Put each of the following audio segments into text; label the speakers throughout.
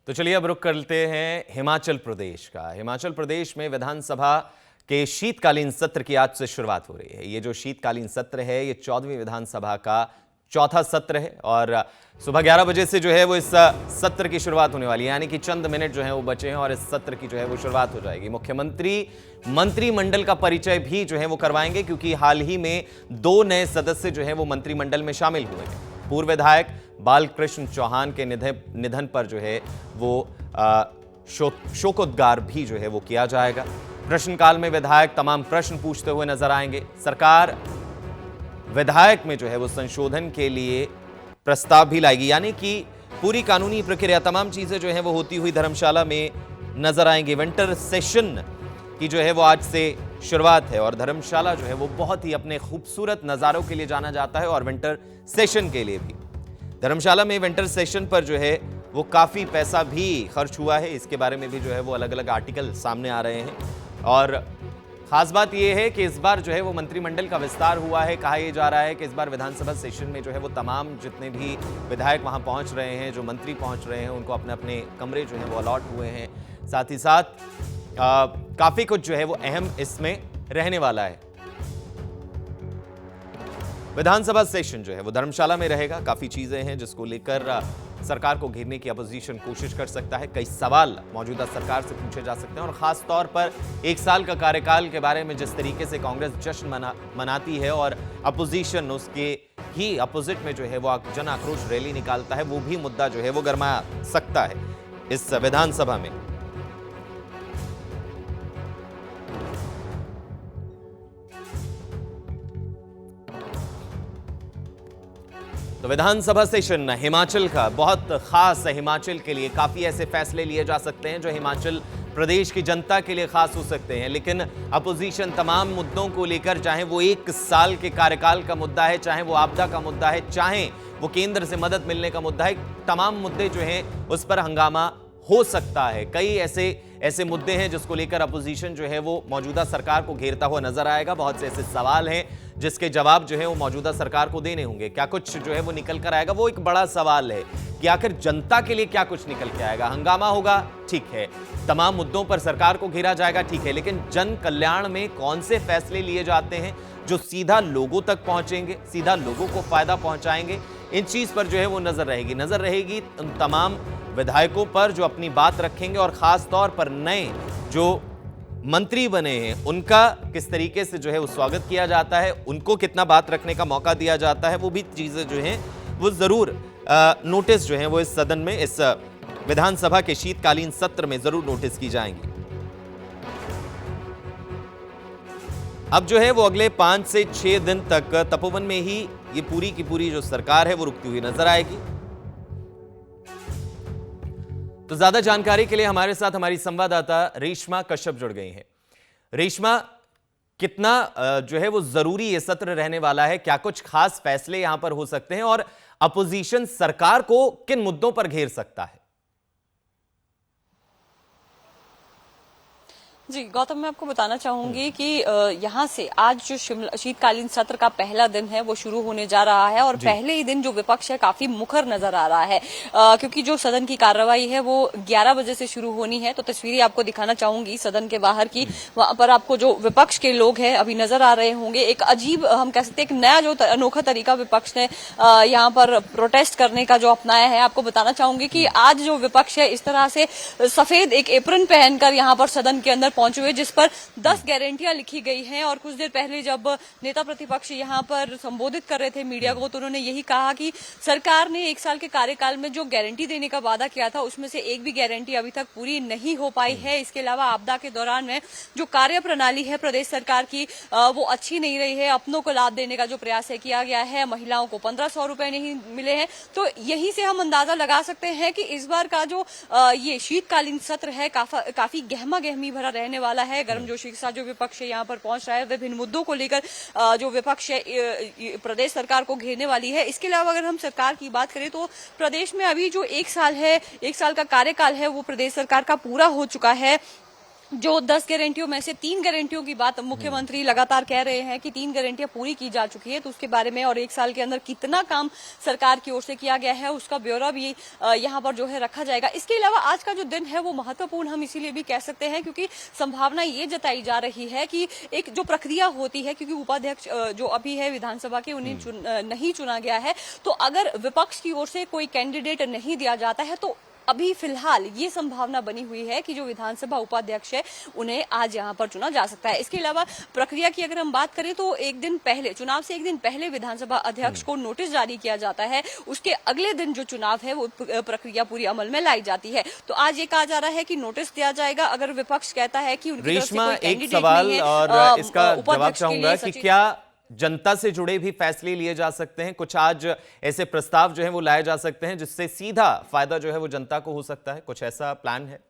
Speaker 1: तो चलिए अब रुख करते हैं हिमाचल प्रदेश का। हिमाचल प्रदेश में विधानसभा के शीतकालीन सत्र की आज से शुरुआत हो रही है। ये जो शीतकालीन सत्र है ये 14वीं विधानसभा का चौथा सत्र है और सुबह 11 बजे से जो है वो इस सत्र की शुरुआत होने वाली है, यानी कि चंद मिनट जो है वो बचे हैं और इस सत्र की जो है वो शुरुआत हो जाएगी। मुख्यमंत्री मंत्रिमंडल का परिचय भी जो है वो करवाएंगे, क्योंकि हाल ही में 2 नए सदस्य जो है वो मंत्रिमंडल में शामिल हुए हैं। पूर्व विधायक बालकृष्ण चौहान के निधन पर जो है वो शोकोद्गार भी जो है वो किया जाएगा। प्रश्नकाल में विधायक तमाम प्रश्न पूछते हुए नजर आएंगे। सरकार विधायक में जो है वो संशोधन के लिए प्रस्ताव भी लाएगी, यानी कि पूरी कानूनी प्रक्रिया तमाम चीजें जो है वो होती हुई धर्मशाला में नजर आएंगे। विंटर सेशन की जो है वो आज से शुरुआत है और धर्मशाला जो है वो बहुत ही अपने खूबसूरत नजारों के लिए जाना जाता है और विंटर सेशन के लिए भी। धर्मशाला में विंटर सेशन पर जो है वो काफी पैसा भी खर्च हुआ है, इसके बारे में भी जो है वो अलग अलग आर्टिकल सामने आ रहे हैं। और खास बात यह है कि इस बार जो है वो मंत्रिमंडल का विस्तार हुआ है। कहा यह जा रहा है कि इस बार विधानसभा सेशन में जो है वो तमाम जितने भी विधायक वहां पहुंच रहे हैं, जो मंत्री पहुंच रहे हैं, उनको अपने अपने कमरे जो है वो अलॉट हुए हैं। साथ ही साथ काफी कुछ जो है वो अहम इसमें रहने वाला है। विधानसभा सेशन जो है वो धर्मशाला में रहेगा। काफी चीजें हैं जिसको लेकर सरकार को घेरने की अपोजिशन कोशिश कर सकता है। कई सवाल मौजूदा सरकार से पूछे जा सकते हैं और खास तौर पर 1 साल का कार्यकाल के बारे में जिस तरीके से कांग्रेस जश्न मनाती है और अपोजिशन उसके ही अपोजिट में जो है वो जन आक्रोश रैली निकालता है, वो भी मुद्दा जो है वो गरमा सकता है इस विधानसभा में। तो विधानसभा सेशन हिमाचल का बहुत खास है। हिमाचल के लिए काफी ऐसे फैसले लिए जा सकते हैं जो हिमाचल प्रदेश की जनता के लिए खास हो सकते हैं, लेकिन अपोजिशन तमाम मुद्दों को लेकर, चाहे वो 1 साल के कार्यकाल का मुद्दा है, चाहे वो आपदा का मुद्दा है, चाहे वो केंद्र से मदद मिलने का मुद्दा है, तमाम मुद्दे जो हैं उस पर हंगामा हो सकता है। कई ऐसे मुद्दे हैं जिसको लेकर अपोजिशन जो है वो मौजूदा सरकार को घेरता हुआ नजर आएगा। बहुत से ऐसे सवाल हैं जिसके जवाब जो है वो मौजूदा सरकार को देने होंगे। क्या कुछ जो है वो निकल कर आएगा, वो एक बड़ा सवाल है कि आखिर जनता के लिए क्या कुछ निकल के आएगा। हंगामा होगा, ठीक है, तमाम मुद्दों पर सरकार को घेरा जाएगा, ठीक है, लेकिन जन कल्याण में कौन से फैसले लिए जाते हैं जो सीधा लोगों तक पहुंचेंगे, सीधा लोगों को फायदा पहुंचाएंगे, इन चीज पर जो है वो नजर रहेगी उन तमाम विधायकों पर जो अपनी बात रखेंगे और खास तौर पर नए जो मंत्री बने हैं उनका किस तरीके से जो है वो स्वागत किया जाता है, उनको कितना बात रखने का मौका दिया जाता है, वो भी चीजें जो हैं वो जरूर नोटिस जो है वो इस सदन में, इस विधानसभा के शीतकालीन सत्र में जरूर नोटिस की जाएंगी। अब जो है वो अगले 5 से 6 दिन तक तपोवन में ही ये पूरी की पूरी जो सरकार है वो रुकती हुई नजर आएगी। तो ज्यादा जानकारी के लिए हमारे साथ हमारी संवाददाता रेशमा कश्यप जुड़ गई हैं। रेशमा, कितना जो है वो जरूरी ये सत्र रहने वाला है, क्या कुछ खास फैसले यहां पर हो सकते हैं और अपोजिशन सरकार को किन मुद्दों पर घेर सकता है?
Speaker 2: जी गौतम, मैं आपको बताना चाहूंगी कि यहाँ से आज जो शीतकालीन सत्र का पहला दिन है वो शुरू होने जा रहा है और पहले ही दिन जो विपक्ष है काफी मुखर नजर आ रहा है, क्योंकि जो सदन की कार्रवाई है वो 11 बजे से शुरू होनी है। तो तस्वीरें आपको दिखाना चाहूंगी सदन के बाहर की। वहां पर आपको जो विपक्ष के लोग हैं अभी नजर आ रहे होंगे। एक अजीब, हम कह सकते हैं, एक नया जो अनोखा तरीका विपक्ष ने यहाँ पर प्रोटेस्ट करने का जो अपनाया है। आपको बताना चाहूंगी कि आज जो विपक्ष है इस तरह से सफेद एक एप्रन पहनकर यहाँ पर सदन के अंदर पहुंचे हुए, जिस पर 10 गारंटियां लिखी गई हैं। और कुछ देर पहले जब नेता प्रतिपक्ष यहां पर संबोधित कर रहे थे मीडिया को, तो उन्होंने यही कहा कि सरकार ने 1 साल के कार्यकाल में जो गारंटी देने का वादा किया था उसमें से एक भी गारंटी अभी तक पूरी नहीं हो पाई है। इसके अलावा आपदा के दौरान में जो कार्य प्रणाली है प्रदेश सरकार की वो अच्छी नहीं रही है। अपनों को लाभ देने का जो प्रयास है किया गया है, महिलाओं को 1500 रुपए नहीं मिले हैं। तो यही से हम अंदाजा लगा सकते हैं कि इस बार का जो ये शीतकालीन सत्र है काफी गहमा गहमी भरा रहने वाला है। गर्मजोशी के साथ जो विपक्ष यहाँ पर पहुंच रहा है, विभिन्न मुद्दों को लेकर जो विपक्ष है प्रदेश सरकार को घेरने वाली है। इसके अलावा अगर हम सरकार की बात करें तो प्रदेश में अभी जो 1 साल है, 1 साल का कार्यकाल है वो प्रदेश सरकार का पूरा हो चुका है। जो 10 गारंटियों में से 3 गारंटियों की बात मुख्यमंत्री लगातार कह रहे हैं कि 3 गारंटियां पूरी की जा चुकी है, तो उसके बारे में और 1 साल के अंदर कितना काम सरकार की ओर से किया गया है उसका ब्यौरा भी यहाँ पर जो है रखा जाएगा। इसके अलावा आज का जो दिन है वो महत्वपूर्ण हम इसीलिए भी कह सकते हैं क्योंकि संभावना ये जताई जा रही है कि एक जो प्रक्रिया होती है, क्योंकि उपाध्यक्ष जो अभी है विधानसभा के उन्हें नहीं चुना गया है, तो अगर विपक्ष की ओर से कोई कैंडिडेट नहीं दिया जाता है तो अभी फिलहाल ये संभावना बनी हुई है कि जो विधानसभा उपाध्यक्ष है उन्हें आज यहां पर चुना जा सकता है। इसके अलावा प्रक्रिया की अगर हम बात करें तो एक दिन पहले, चुनाव से एक दिन पहले विधानसभा अध्यक्ष को नोटिस जारी किया जाता है, उसके अगले दिन जो चुनाव है वो प्रक्रिया पूरी अमल में लाई जाती है। तो आज ये कहा जा रहा है कि नोटिस दिया जाएगा, अगर विपक्ष कहता है कि उनकी तरफ से कोई कैंडिडेट
Speaker 1: सवाल
Speaker 2: नहीं है,
Speaker 1: और इसका जवाब
Speaker 2: उपाध्यक्ष के
Speaker 1: चाहूंगा
Speaker 2: लिए
Speaker 1: कि क्या जनता से जुड़े भी फैसले लिए जा सकते हैं? कुछ आज ऐसे प्रस्ताव जो है वो लाए जा सकते हैं जिससे सीधा फायदा जो है वो जनता को हो सकता है, कुछ ऐसा प्लान है?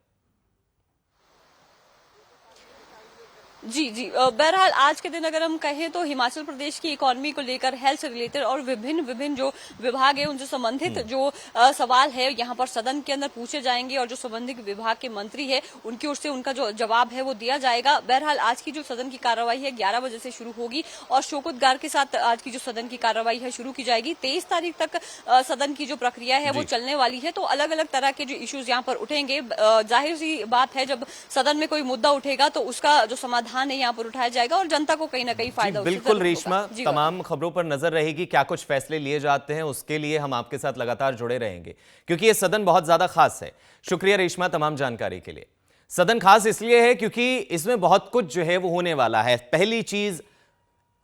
Speaker 2: जी, बहरहाल आज के दिन अगर हम कहें तो हिमाचल प्रदेश की इकोनॉमी को लेकर हेल्थ से रिलेटेड और विभिन्न जो विभाग है उनसे संबंधित जो सवाल है यहाँ पर सदन के अंदर पूछे जाएंगे और जो संबंधित विभाग के मंत्री है उनकी ओर से उनका जो जवाब है वो दिया जाएगा। बहरहाल आज की जो सदन की कार्रवाई है 11 बजे से शुरू होगी और शोकोदगार के साथ आज की जो सदन की कार्रवाई है शुरू की जाएगी। 23 तारीख तक सदन की जो प्रक्रिया है वो चलने वाली है, तो अलग अलग तरह के जो इश्यूज यहाँ पर उठेंगे। जाहिर सी बात है जब सदन में कोई मुद्दा उठेगा तो उसका जो समाधान है यहाँ पर उठाया जाएगा और जनता को कहीं ना कहीं फायदा
Speaker 1: बिल्कुल रेशमा, तमाम खबरों पर नजर रहेगी, क्या कुछ फैसले लिए जाते हैं उसके लिए हम आपके साथ लगातार जुड़े रहेंगे क्योंकि ये सदन बहुत ज्यादा खास है। शुक्रिया रेशमा तमाम जानकारी के लिए। सदन खास इसलिए है क्योंकि इसमें बहुत कुछ जो है वो होने वाला है। पहली चीज,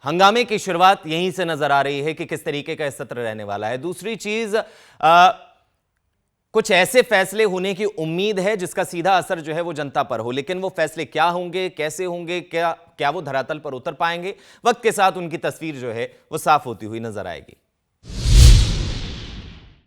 Speaker 1: हंगामे की शुरुआत यहीं से नजर आ रही है कि किस तरीके का सत्र रहने वाला है। दूसरी चीज, कुछ ऐसे फैसले होने की उम्मीद है जिसका सीधा असर जो है वो जनता पर हो, लेकिन वो फैसले क्या होंगे, कैसे होंगे, क्या वो धरातल पर उतर पाएंगे, वक्त के साथ उनकी तस्वीर जो है वो साफ होती हुई नजर आएगी।